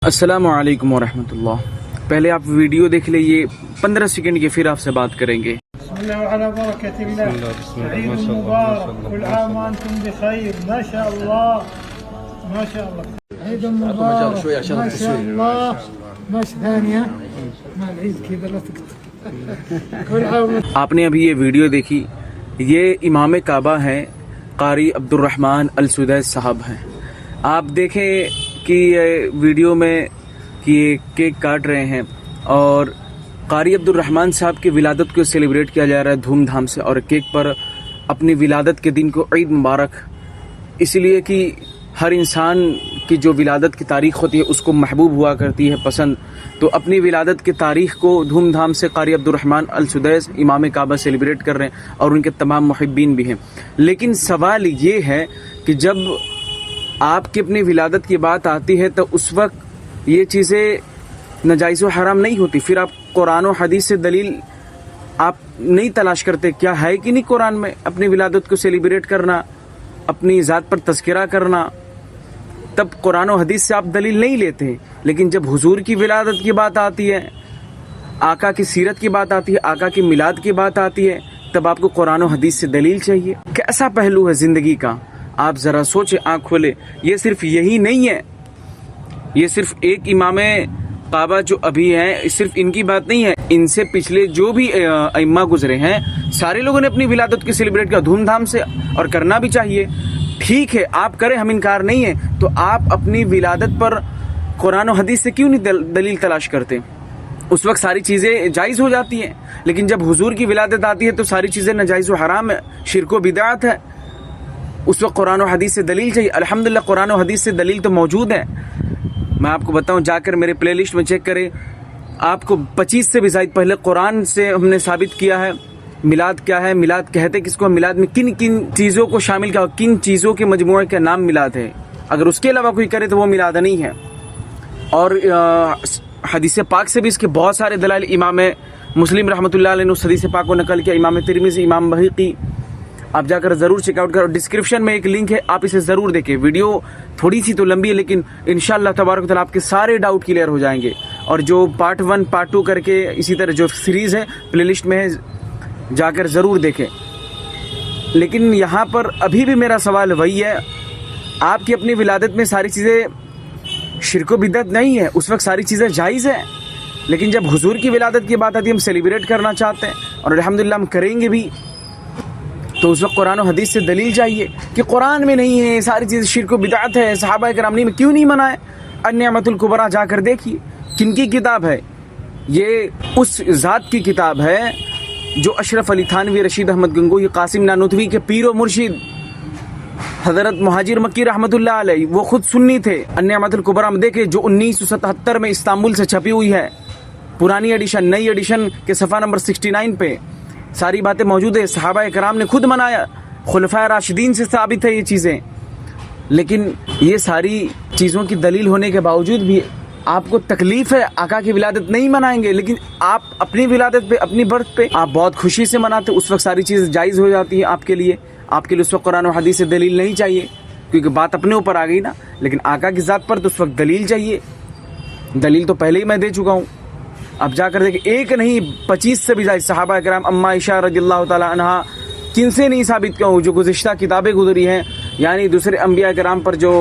السلام علیکم ورحمۃ اللہ۔ پہلے آپ ویڈیو دیکھ لیجیے 15 سیکنڈ کی، پھر آپ سے بات کریں گے۔ بسم الله وعلى بركة الله. عيد مبارك، كل عام وانتم بخير. ما شاء الله ما شاء الله، عيد مبارك ما شاء الله. مش ثانية مع العيد كذا لا تقطع. كل عام. آپ نے ابھی یہ ویڈیو دیکھی، یہ امام کعبہ ہیں، قاری عبد الرحمن السدیس صاحب ہیں۔ آپ دیکھیں کہ ویڈیو میں کہ یہ کیک کاٹ رہے ہیں اور قاری عبد الرحمن صاحب کی ولادت کو سیلیبریٹ کیا جا رہا ہے دھوم دھام سے، اور کیک پر اپنی ولادت کے دن کو عید مبارک، اس لیے کہ ہر انسان کی جو ولادت کی تاریخ ہوتی ہے اس کو محبوب ہوا کرتی ہے، پسند، تو اپنی ولادت کی تاریخ کو دھوم دھام سے قاری عبد الرحمن السدیس امام کعبہ سیلیبریٹ کر رہے ہیں اور ان کے تمام محبین بھی ہیں۔ لیکن سوال یہ ہے کہ جب آپ کی اپنی ولادت کی بات آتی ہے تو اس وقت یہ چیزیں ناجائز و حرام نہیں ہوتی، پھر آپ قرآن و حدیث سے دلیل آپ نہیں تلاش کرتے، کیا ہے کہ نہیں قرآن میں اپنی ولادت کو سیلیبریٹ کرنا، اپنی ذات پر تذکرہ کرنا، تب قرآن و حدیث سے آپ دلیل نہیں لیتے۔ لیکن جب حضور کی ولادت کی بات آتی ہے، آقا کی سیرت کی بات آتی ہے، آقا کی میلاد کی بات آتی ہے، تب آپ کو قرآن و حدیث سے دلیل چاہیے۔ کیسا پہلو ہے زندگی کا، آپ ذرا سوچیں، آنکھ کھولے۔ یہ صرف یہی نہیں ہے، یہ صرف ایک امام کعبہ جو ابھی ہیں صرف ان کی بات نہیں ہے، ان سے پچھلے جو بھی ائمہ گزرے ہیں سارے لوگوں نے اپنی ولادت کی سیلیبریٹ کیا دھوم دھام سے، اور کرنا بھی چاہیے۔ ٹھیک ہے، آپ کریں، ہم انکار نہیں ہے، تو آپ اپنی ولادت پر قرآن و حدیث سے کیوں نہیں دلیل تلاش کرتے؟ اس وقت ساری چیزیں جائز ہو جاتی ہیں، لیکن جب حضور کی ولادت آتی ہے تو ساری چیزیں ناجائز و حرام ہے، شرک و بدعت ہے، اس وقت قرآن و حدیث سے دلیل چاہیے۔ الحمدللہ قرآن و حدیث سے دلیل تو موجود ہے، میں آپ کو بتاؤں، جا کر میرے پلے لسٹ میں چیک کریں، آپ کو 25 سے بھی زائد پہلے قرآن سے ہم نے ثابت کیا ہے میلاد کیا ہے، میلاد کہتے کس کو، میلاد میں کن کن چیزوں کو شامل کیا، کن چیزوں کے مجموعے کا نام میلاد ہے، اگر اس کے علاوہ کوئی کرے تو وہ میلاد نہیں ہے۔ اور حدیث پاک سے بھی اس کے بہت سارے دلائل، امام مسلم رحمۃ اللہ علیہ نے اس حدیث پاک کو نقل کیا، امام ترمذی، امام بہقی، آپ جا کر ضرور چیک آؤٹ کرو۔ ڈسکرپشن میں ایک لنک ہے، آپ اسے ضرور دیکھیں۔ ویڈیو تھوڑی سی تو لمبی ہے، لیکن انشاءاللہ تبارک و تعالیٰ آپ کے سارے ڈاؤٹ کلیئر ہو جائیں گے، اور جو پارٹ 1 پارٹ 2 کر کے اسی طرح جو سیریز ہے پلے لسٹ میں ہے، جا کر ضرور دیکھیں۔ لیکن یہاں پر ابھی بھی میرا سوال وہی ہے، آپ کی اپنی ولادت میں ساری چیزیں شرک و بدعت نہیں ہے، اس وقت ساری چیزیں جائز ہیں، لیکن جب حضور کی ولادت کی بات آتی ہے، ہم سیلیبریٹ کرنا چاہتے ہیں اور الحمدللہ ہم کریں گے بھی، تو اس وقت قرآن و حدیث سے دلیل چاہیے کہ قرآن میں نہیں ہے، ساری چیز شرک و بدعت ہے، صحابہ کرام نے کیوں نہیں منائے؟ النعمۃ الکبریٰ جا کر دیکھیے، کن کی کتاب ہے؟ یہ اس ذات کی کتاب ہے جو اشرف علی تھانوی، رشید احمد گنگوہی، قاسم نانوتوی کے پیر و مرشد حضرت مہاجر مکی رحمۃ اللہ علیہ، وہ خود سنی تھے۔ النعمۃ الکبریٰ میں دیکھیں جو 1977 میں استنبول سے چھپی ہوئی ہے، پرانی ایڈیشن، نئی ایڈیشن کے صفحہ نمبر 69 پہ ساری باتیں موجود ہے، صحابہ کرام نے خود منایا، خلفائے راشدین سے ثابت ہے یہ چیزیں۔ لیکن یہ ساری چیزوں کی دلیل ہونے کے باوجود بھی آپ کو تکلیف ہے، آقا کی ولادت نہیں منائیں گے، لیکن آپ اپنی ولادت پہ، اپنی برتھ پہ آپ بہت خوشی سے مناتے، اس وقت ساری چیز جائز ہو جاتی ہے آپ کے لیے اس وقت قرآن و حدیث سے دلیل نہیں چاہیے، کیونکہ بات اپنے اوپر آ گئی نا۔ لیکن آقا کی ذات پر تو اس وقت دلیل چاہیے، دلیل تو پہلے ہی میں دے چکا ہوں، اب جا کر دیکھیں، ایک نہیں 25 سے بھی زائد صحابہ کرام، اما عائشہ رضی اللہ تعالی عنہا، کن سے نہیں ثابت کیا ہوں، جو گزشتہ کتابیں گزری ہیں، یعنی دوسرے انبیاء کرام پر جو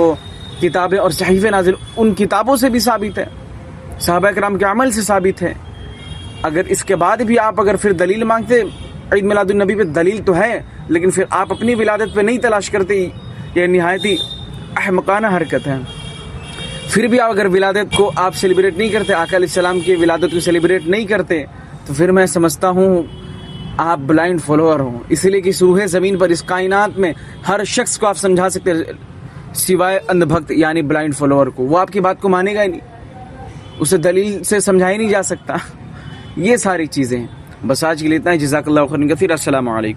کتابیں اور صحیفے نازل، ان کتابوں سے بھی ثابت ہے، صحابہ کرام کے عمل سے ثابت ہے۔ اگر اس کے بعد بھی آپ اگر پھر دلیل مانگتے، عید میلاد النبی پہ دلیل تو ہے، لیکن پھر آپ اپنی ولادت پہ نہیں تلاش کرتے، یہ نہایت ہی احمقانہ حرکت ہے۔ پھر بھی اگر ولادت کو آپ سیلیبریٹ نہیں کرتے، آقا علیہ السلام کی ولادت کو سیلیبریٹ نہیں کرتے، تو پھر میں سمجھتا ہوں آپ بلائنڈ فالوور ہوں، اس لیے کہ روح زمین پر اس کائنات میں ہر شخص کو آپ سمجھا سکتے سوائے اندھ بھکت یعنی بلائنڈ فالوور کو، وہ آپ کی بات کو مانے گا ہی نہیں، اسے دلیل سے سمجھا ہی نہیں جا سکتا۔ یہ ساری چیزیں ہیں۔ بس آج کے لیے اتنا ہی، جزاک اللہ خیرا کثیرا، السلام علیکم۔